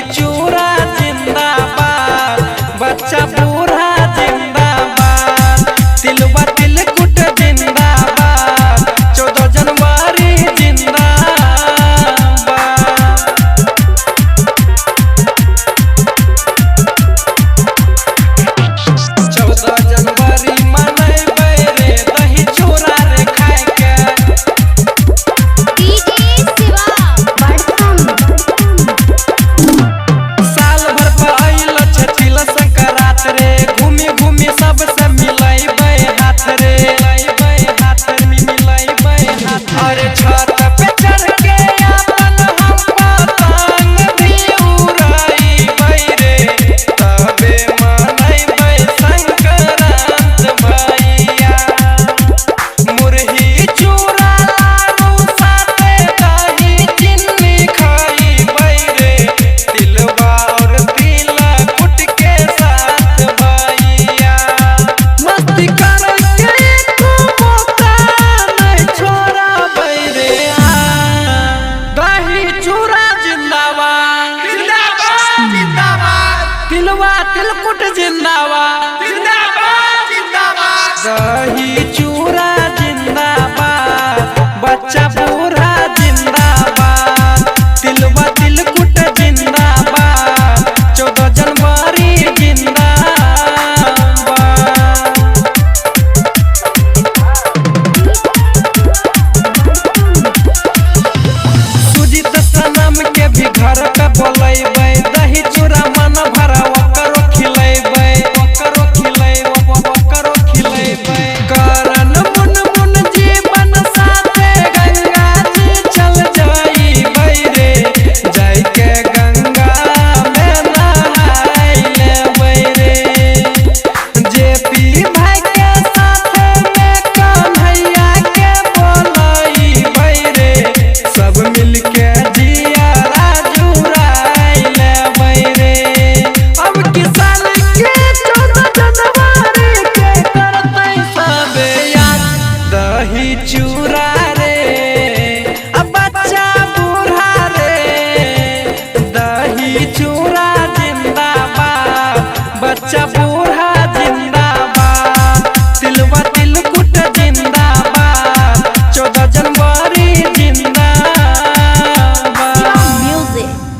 चूरा जिंदाबाद, बच्चा बूढ़ा जिंदाबाद, तिलवा तिलकुट जिंदाबाद, 14 जनवरी जिंदाबाद। 14 जनवरी मनैबै रे दही चूरा रे खाए के। साल भर पर आइल छे तिल संक्रांत रे, घूमी घूमी सबसे मिलैबै हाथ रे, मिलैबै हाथ। अरे छत पे चढ़ के अपन हम पतंग भी उड़ैबै रे, तबे मनैबै संक्रांत भैया। मुरही चूड़ा लाडू साथे दही चिन्नी खइबै रे, तिलवा और तिलकुट के साथ भैया। मस्ती करे के एको मौका नहीं छोड़बै रे, दही चूड़ा जिंदाबाद जिंदाबाद जिंदाबाद, तिलवा तिलकुट जिंदाबाद जिंदाबाद जिंदाबाद, दही चूड़ा जिंदाबाद, बच्चा बूढ़ा जिंदाबाद, तिलवा तिलकुट जिंदाबाद, 14 जनवरी जिंदाबाद। सुजीत सनम के भी घर पे बोलैबै, दही चूड़ा मन भरा ओकरो खिलैबै, करण मुनमुन जीवन साथे गंगा जी चल जाइबै रे, जाय के गंगा में नहाय लेबै रे। जेपी भाई के साथे में कन्हैया के बोलैबै रे, सब मिलके जियारा जुड़ाय लेबै रे। अब किसान के 14 जनवरी के करतै सब याद, दही चूड़ा रे अब बच्चा बूढ़ा रे, दही चूड़ा